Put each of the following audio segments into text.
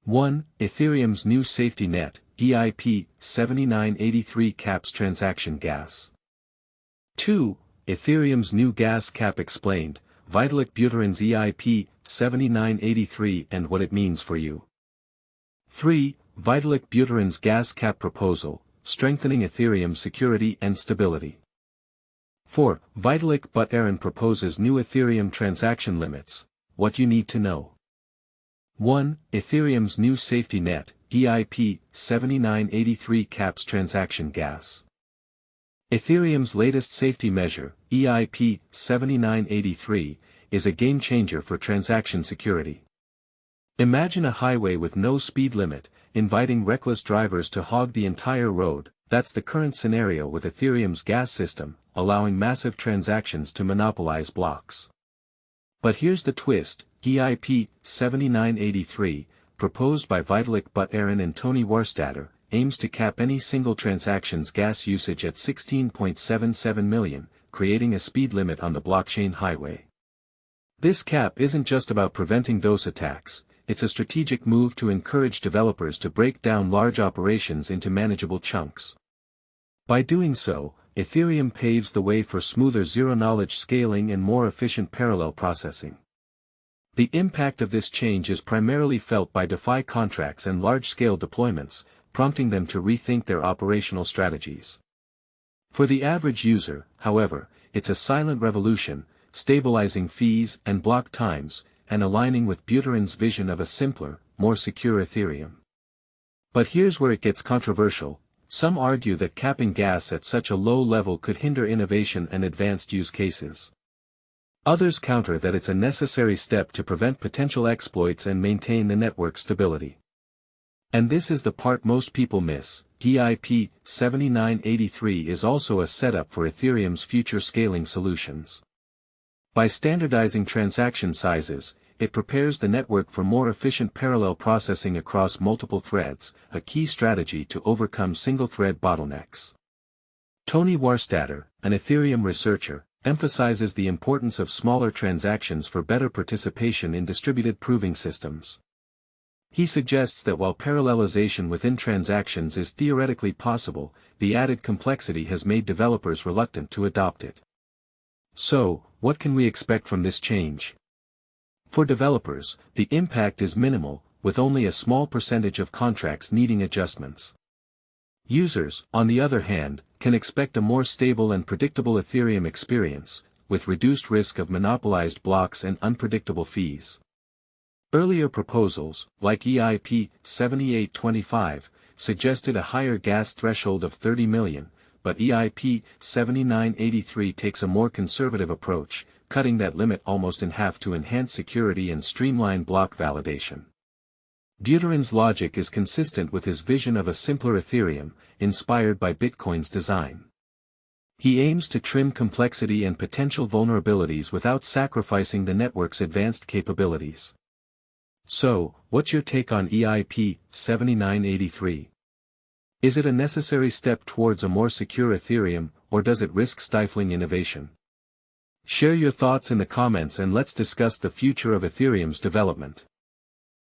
1. Ethereum's new safety net, EIP-7983 caps transaction gas. 2. Ethereum's new gas cap explained, Vitalik Buterin's EIP-7983 and what it means for you. 3. Vitalik Buterin's gas cap proposal, strengthening Ethereum's security and stability. 4. Vitalik Buterin proposes new Ethereum transaction limits, what you need to know. 1. Ethereum's new safety net, EIP-7983 caps transaction gas. Ethereum's latest safety measure, EIP-7983, is a game-changer for transaction security. Imagine a highway with no speed limit, inviting reckless drivers to hog the entire road. That's the current scenario with Ethereum's gas system, allowing massive transactions to monopolize blocks. But here's the twist, EIP-7983, proposed by Vitalik Buterin and Toni Wahrstätter, aims to cap any single transaction's gas usage at 16.77 million, creating a speed limit on the blockchain highway. This cap isn't just about preventing DOS attacks, it's a strategic move to encourage developers to break down large operations into manageable chunks. By doing so, Ethereum paves the way for smoother zero-knowledge scaling and more efficient parallel processing. The impact of this change is primarily felt by DeFi contracts and large-scale deployments, prompting them to rethink their operational strategies. For the average user, however, it's a silent revolution, stabilizing fees and block times, and aligning with Buterin's vision of a simpler, more secure Ethereum. But here's where it gets controversial. Some argue that capping gas at such a low level could hinder innovation and advanced use cases. Others counter that it's a necessary step to prevent potential exploits and maintain the network stability. And this is the part most people miss. EIP-7983 is also a setup for Ethereum's future scaling solutions. By standardizing transaction sizes, it prepares the network for more efficient parallel processing across multiple threads, a key strategy to overcome single-thread bottlenecks. Toni Wahrstätter, an Ethereum researcher, emphasizes the importance of smaller transactions for better participation in distributed proving systems. He suggests that while parallelization within transactions is theoretically possible, the added complexity has made developers reluctant to adopt it. So, what can we expect from this change? For developers, the impact is minimal, with only a small percentage of contracts needing adjustments. Users, on the other hand, can expect a more stable and predictable Ethereum experience, with reduced risk of monopolized blocks and unpredictable fees. Earlier proposals, like EIP-7825, suggested a higher gas threshold of 30 million, but EIP-7983 takes a more conservative approach, cutting that limit almost in half to enhance security and streamline block validation. Buterin's logic is consistent with his vision of a simpler Ethereum, inspired by Bitcoin's design. He aims to trim complexity and potential vulnerabilities without sacrificing the network's advanced capabilities. So, what's your take on EIP-7983? Is it a necessary step towards a more secure Ethereum, or does it risk stifling innovation? Share your thoughts in the comments and let's discuss the future of Ethereum's development.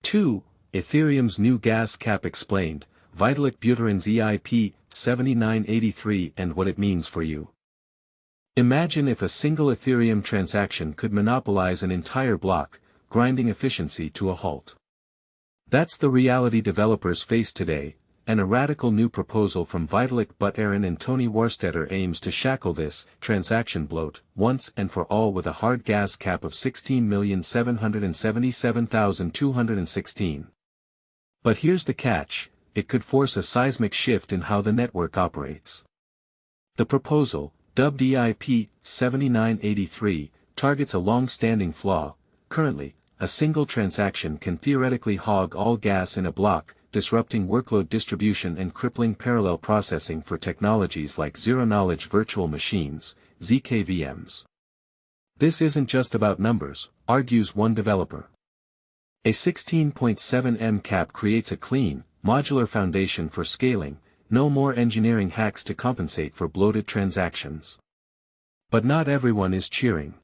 2. Ethereum's new gas cap explained, Vitalik Buterin's EIP-7983 and what it means for you. Imagine if a single Ethereum transaction could monopolize an entire block, grinding efficiency to a halt. That's the reality developers face today, and a radical new proposal from Vitalik Buterin and Toni Wahrstätter aims to shackle this transaction bloat once and for all with a hard gas cap of 16,777,216. But here's the catch, it could force a seismic shift in how the network operates. The proposal, dubbed EIP-7983, targets a long-standing flaw. Currently, a single transaction can theoretically hog all gas in a block, disrupting workload distribution and crippling parallel processing for technologies like zero-knowledge virtual machines, ZKVMs. This isn't just about numbers, argues one developer. A 16.7 M cap creates a clean, modular foundation for scaling, no more engineering hacks to compensate for bloated transactions. But not everyone is cheering.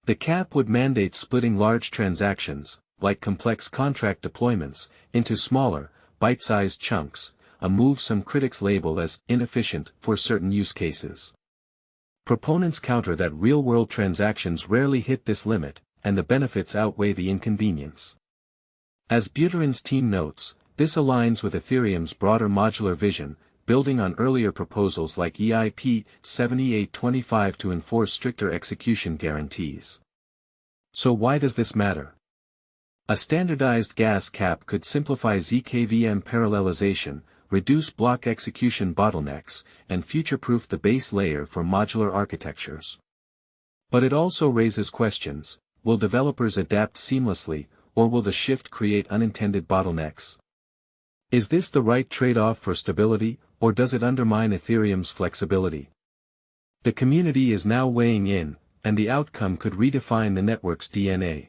The cap would mandate splitting large transactions, like complex contract deployments, into smaller, bite-sized chunks, a move some critics label as inefficient for certain use cases. Proponents counter that real-world transactions rarely hit this limit, and the benefits outweigh the inconvenience. As Buterin's team notes, this aligns with Ethereum's broader modular vision, building on earlier proposals like EIP-7883 to enforce stricter execution guarantees. So why does this matter? A standardized gas cap could simplify ZKVM parallelization, reduce block execution bottlenecks, and future-proof the base layer for modular architectures. But it also raises questions: will developers adapt seamlessly, or will the shift create unintended bottlenecks? Is this the right trade-off for stability, or does it undermine Ethereum's flexibility? The community is now weighing in, and the outcome could redefine the network's DNA.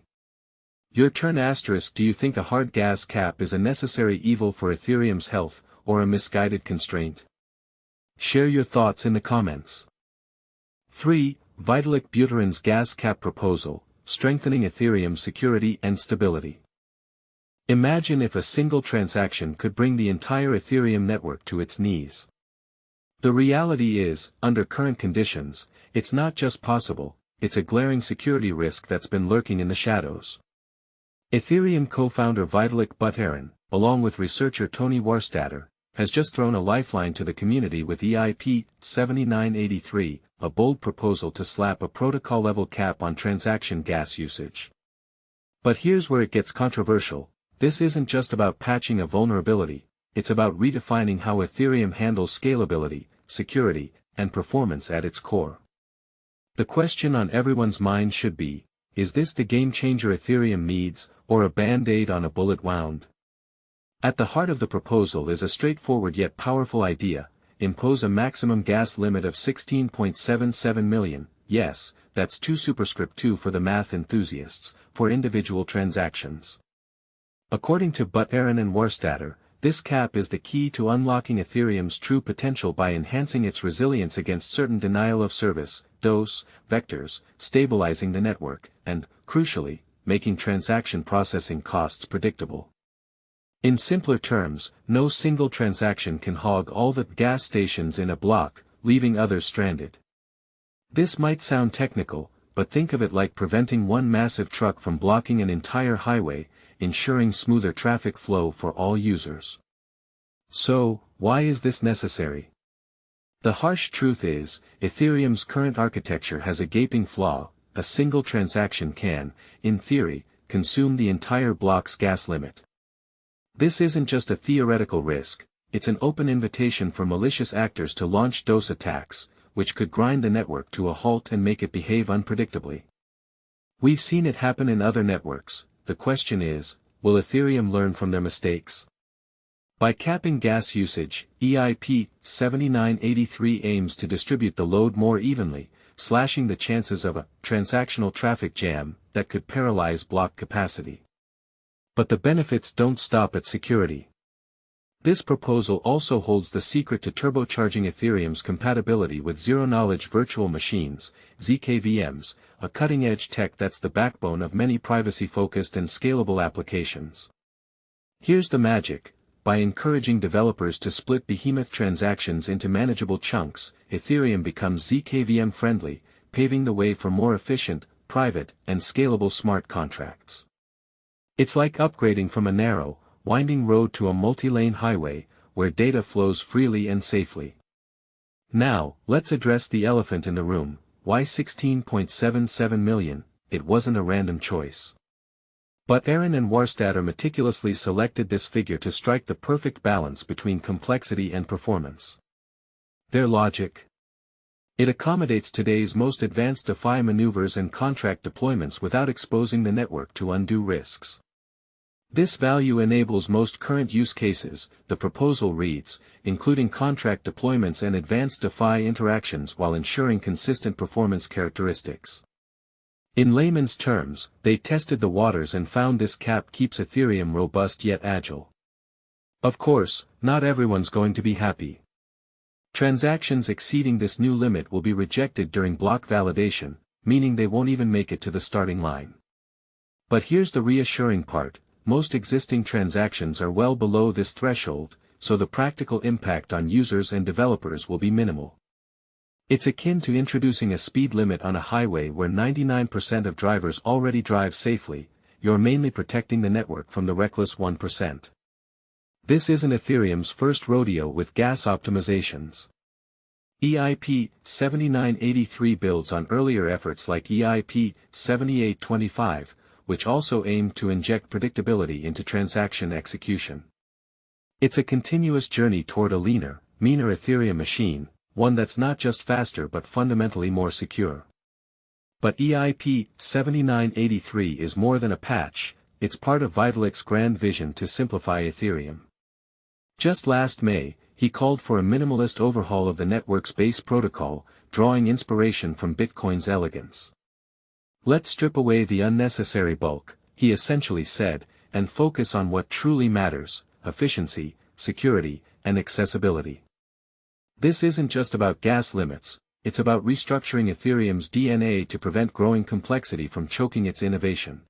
Your turn. Do you think a hard gas cap is a necessary evil for Ethereum's health, or a misguided constraint? Share your thoughts in the comments. 3. Vitalik Buterin's gas cap proposal, strengthening Ethereum's security and stability. Imagine if a single transaction could bring the entire Ethereum network to its knees. The reality is, under current conditions, it's not just possible, it's a glaring security risk that's been lurking in the shadows. Ethereum co-founder Vitalik Buterin, along with researcher Toni Wahrstätter, has just thrown a lifeline to the community with EIP-7983, a bold proposal to slap a protocol-level cap on transaction gas usage. But here's where it gets controversial. This isn't just about patching a vulnerability, it's about redefining how Ethereum handles scalability, security, and performance at its core. The question on everyone's mind should be, is this the game-changer Ethereum needs, or a band-aid on a bullet wound? At the heart of the proposal is a straightforward yet powerful idea: impose a maximum gas limit of 16.77 million, yes, that's 2 superscript 2 for the math enthusiasts, for individual transactions. According to Buterin and Wahrstätter, this cap is the key to unlocking Ethereum's true potential by enhancing its resilience against certain denial-of-service (DoS) vectors, stabilizing the network, and, crucially, making transaction processing costs predictable. In simpler terms, no single transaction can hog all the gas stations in a block, leaving others stranded. This might sound technical, but think of it like preventing one massive truck from blocking an entire highway, ensuring smoother traffic flow for all users. So, why is this necessary? The harsh truth is, Ethereum's current architecture has a gaping flaw: a single transaction can, in theory, consume the entire block's gas limit. This isn't just a theoretical risk, it's an open invitation for malicious actors to launch DoS attacks, which could grind the network to a halt and make it behave unpredictably. We've seen it happen in other networks. The question is, will Ethereum learn from their mistakes? By capping gas usage, EIP-7983 aims to distribute the load more evenly, slashing the chances of a transactional traffic jam that could paralyze block capacity. But the benefits don't stop at security. This proposal also holds the secret to turbocharging Ethereum's compatibility with zero-knowledge virtual machines, ZKVMs, a cutting-edge tech that's the backbone of many privacy-focused and scalable applications. Here's the magic: by encouraging developers to split behemoth transactions into manageable chunks, Ethereum becomes ZKVM-friendly, paving the way for more efficient, private, and scalable smart contracts. It's like upgrading from a narrow, winding road to a multi-lane highway, where data flows freely and safely. Now, let's address the elephant in the room: why 16.77 million? It wasn't a random choice. Buterin and Wahrstätter meticulously selected this figure to strike the perfect balance between complexity and performance. Their logic? It accommodates today's most advanced DeFi maneuvers and contract deployments without exposing the network to undue risks. This value enables most current use cases, the proposal reads, including contract deployments and advanced DeFi interactions while ensuring consistent performance characteristics. In layman's terms, they tested the waters and found this cap keeps Ethereum robust yet agile. Of course, not everyone's going to be happy. Transactions exceeding this new limit will be rejected during block validation, meaning they won't even make it to the starting line. But here's the reassuring part, most existing transactions are well below this threshold, so the practical impact on users and developers will be minimal. It's akin to introducing a speed limit on a highway where 99% of drivers already drive safely. You're mainly protecting the network from the reckless 1%. This isn't Ethereum's first rodeo with gas optimizations. EIP-7983 builds on earlier efforts like EIP-7825, which also aimed to inject predictability into transaction execution. It's a continuous journey toward a leaner, meaner Ethereum machine, one that's not just faster but fundamentally more secure. But EIP-7983 is more than a patch, it's part of Vitalik's grand vision to simplify Ethereum. Just last May, he called for a minimalist overhaul of the network's base protocol, drawing inspiration from Bitcoin's elegance. Let's strip away the unnecessary bulk, he essentially said, and focus on what truly matters: efficiency, security, and accessibility. This isn't just about gas limits, it's about restructuring Ethereum's DNA to prevent growing complexity from choking its innovation.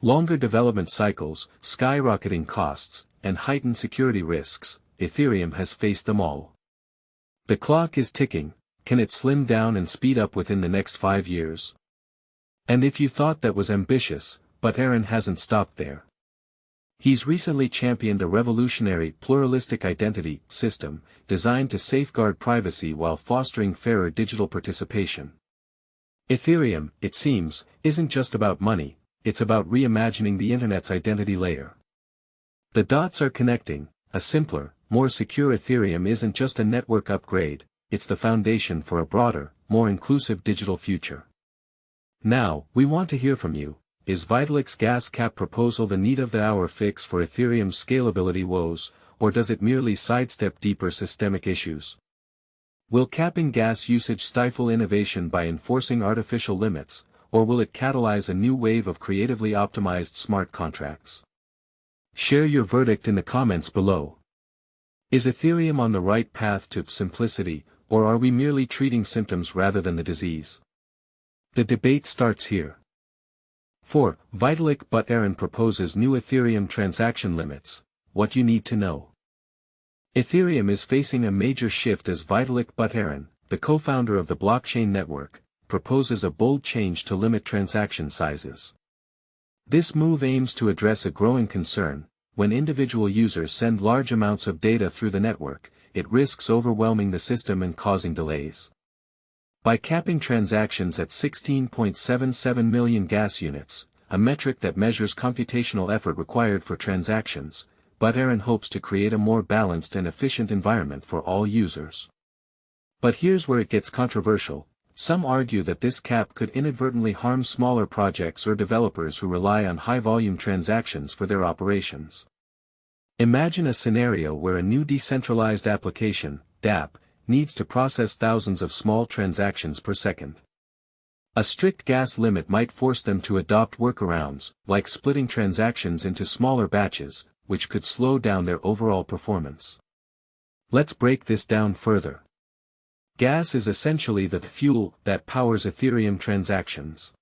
Longer development cycles, skyrocketing costs, and heightened security risks, Ethereum has faced them all. The clock is ticking, can it slim down and speed up within the next 5 years? And if you thought that was ambitious, Buterin hasn't stopped there. He's recently championed a revolutionary pluralistic identity system, designed to safeguard privacy while fostering fairer digital participation. Ethereum, it seems, isn't just about money, it's about reimagining the internet's identity layer. The dots are connecting. A simpler, more secure Ethereum isn't just a network upgrade, it's the foundation for a broader, more inclusive digital future. Now, we want to hear from you. Is Vitalik's gas cap proposal the need-of-the-hour fix for Ethereum's scalability woes, or does it merely sidestep deeper systemic issues? Will capping gas usage stifle innovation by enforcing artificial limits, or will it catalyze a new wave of creatively optimized smart contracts? Share your verdict in the comments below. Is Ethereum on the right path to simplicity, or are we merely treating symptoms rather than the disease? The debate starts here. 4. Vitalik Buterin proposes new Ethereum transaction limits. What you need to know. Ethereum is facing a major shift as Vitalik Buterin, the co-founder of the blockchain network, proposes a bold change to limit transaction sizes. This move aims to address a growing concern: when individual users send large amounts of data through the network, it risks overwhelming the system and causing delays. By capping transactions at 16.77 million gas units, a metric that measures computational effort required for transactions, Buterin hopes to create a more balanced and efficient environment for all users. But here's where it gets controversial. Some argue that this cap could inadvertently harm smaller projects or developers who rely on high-volume transactions for their operations. Imagine a scenario where a new decentralized application, dApp, needs to process thousands of small transactions per second. A strict gas limit might force them to adopt workarounds, like splitting transactions into smaller batches, which could slow down their overall performance. Let's break this down further. Gas is essentially the fuel that powers Ethereum transactions.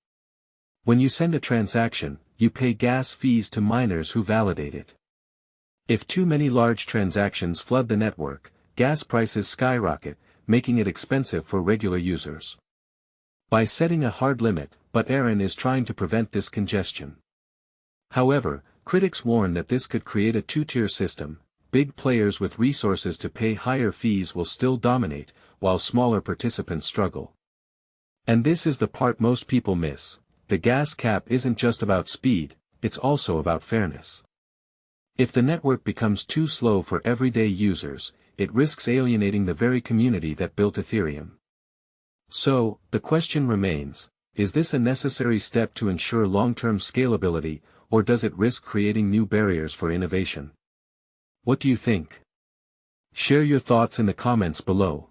When you send a transaction, you pay gas fees to miners who validate it. If too many large transactions flood the network, gas prices skyrocket, making it expensive for regular users. By setting a hard limit, Buterin is trying to prevent this congestion. However, critics warn that this could create a two-tier system. Big players with resources to pay higher fees will still dominate, while smaller participants struggle. And this is the part most people miss: the gas cap isn't just about speed, it's also about fairness. If the network becomes too slow for everyday users, it risks alienating the very community that built Ethereum. So, the question remains: is this a necessary step to ensure long-term scalability, or does it risk creating new barriers for innovation? What do you think? Share your thoughts in the comments below.